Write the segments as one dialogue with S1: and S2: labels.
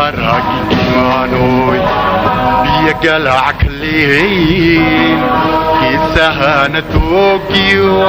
S1: هراقي مانوي بيقلع كلين كيسهانة توكيو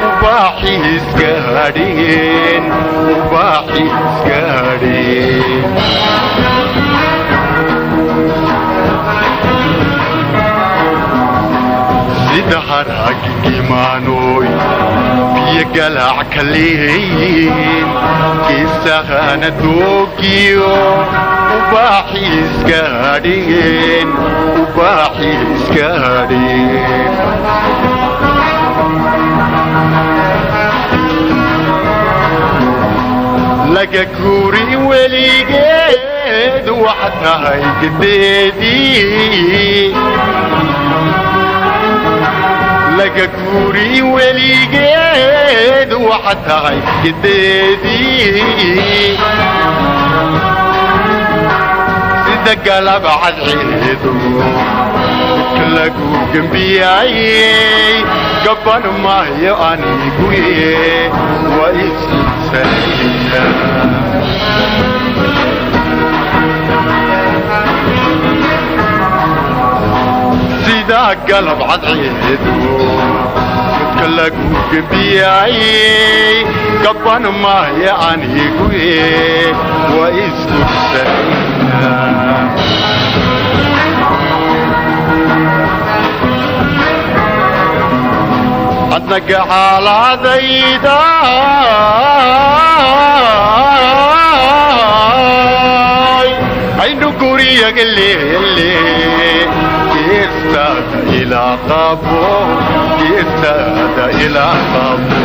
S1: وباحي سكارين وباحي سكارين سيد هراقي مانوي بيقلع كلين كيسهانة توكيو وباحي سكارين وباحي سكارين لقى كوري وليقيد وحتى قديدي لقى كوري وليقيد وحتى قديدي سيدك قلب عالعيدو تلاقوا جنبياي قبل ما ياني قوي ويسي سرينا سيدك قلب عالعيدو تلاقوا جنبياي قبل ما ياني قوي ويسي سرينا عدنك على ذيدا عينو كوريا اللي يستاد إلى قابو يستاد إلى قابو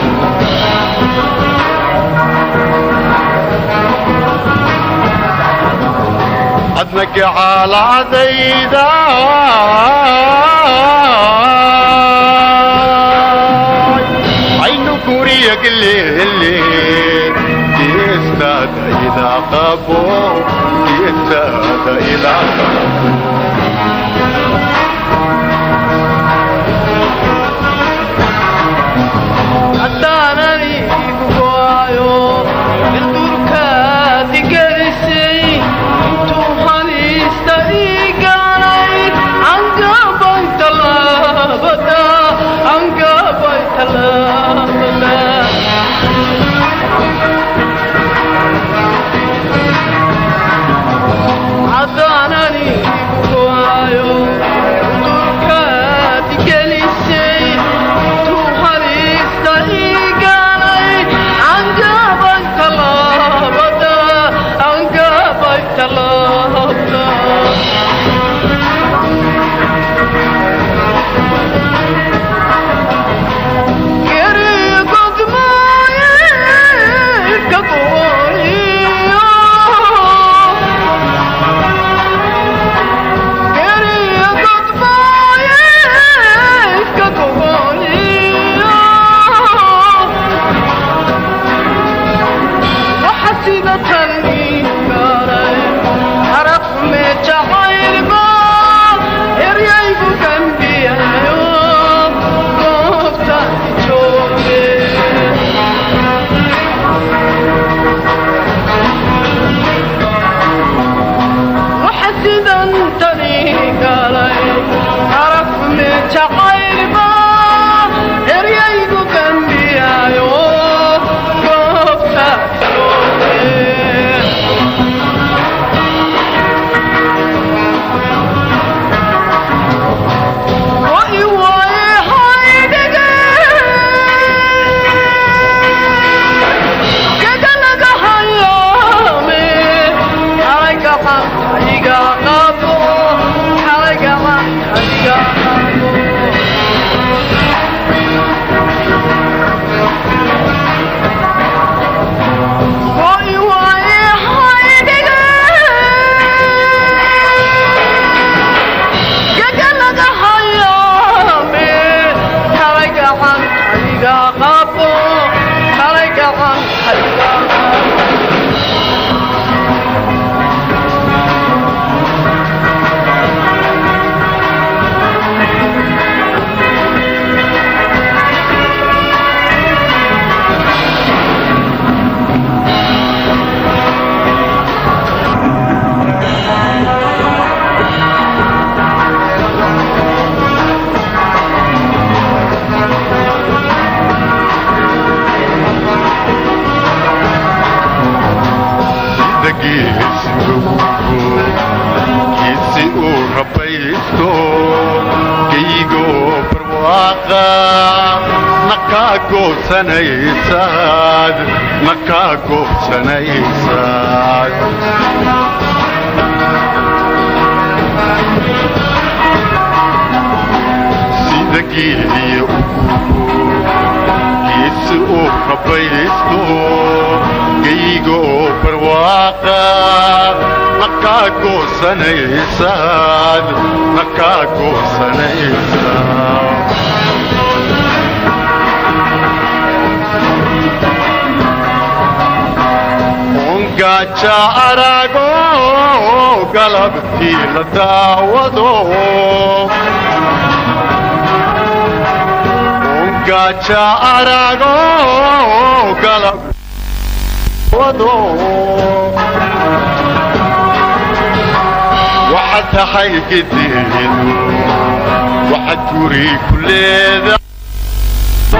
S1: عدنك على ذيدا كوريا اللي يستاد إلى قابو يستاد إلى قابو
S2: أدانني بوايو الدركات قرسي انتو حليست إيقاني عنقا بيت الله بدا عنقا بيت الله عدانني بوايو الدركات قرسي انتو حليست إيقاني عنقا بيت الله بدا عنقا بيت الله بدا
S1: goosanaysaad makaa goosanaysaad sida geeliya geesi uu kabaysto geyga oo barwaaqa makaa goosanaysaad makaa goosanaysaad gaaja arago galabtii la daawado gaaja arago galabwado waxaad tahay gedeedu waxaad guri ku leedahay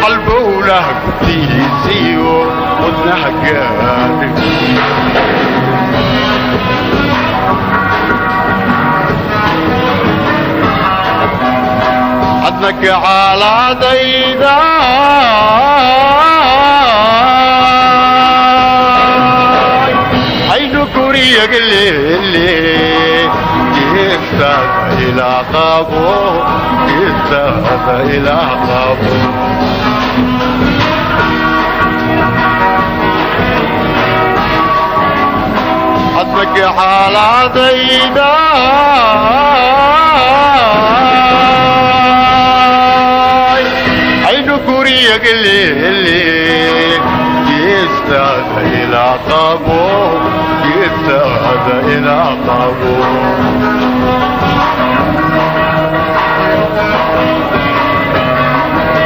S1: halbowlaha gutiisiyo wadnaha gaadhay adnaka caaladayda aynu guriyaga leele geestaada ilaa qabo geestaada ilaa qabo adnaka caaladayda guriyaga leele geestaada ilaa qabo geestaada ilaa qabo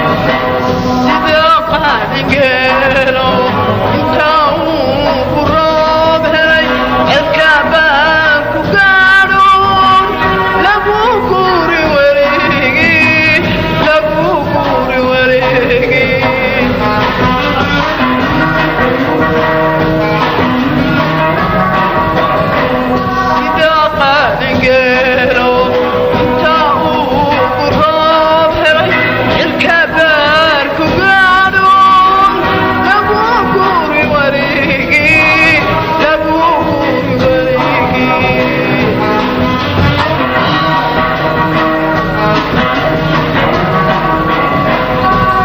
S2: sida qaadigeelo intaa uu ku roob helay cidka baan ku gaadho lagu guri wareegi lagu guri wareegi sida qaadigeelo intaa uu ku roob helay cidka baan ku gaadho lagu guri wareegi lagu guri wareegi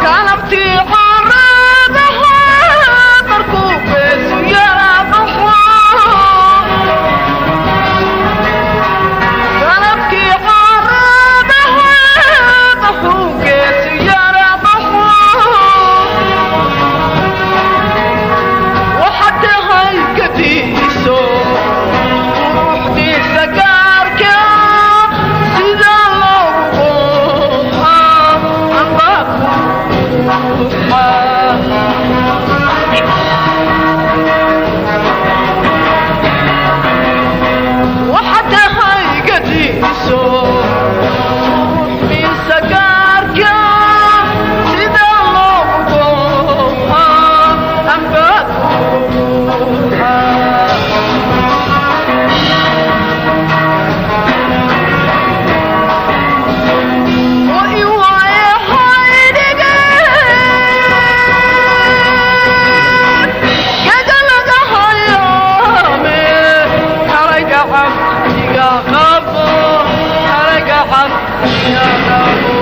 S2: galabtii qorraxda markuu beesu yara baxo galabtii qorraxda markuu beesu yara baxo waxaad tahay gadiiso ruuxdiisa gaarka sida loogu qooqaa amba waxaad tahay gadiiso ruuxdiisa gaarka sida loogu qooqaa amba يا قبو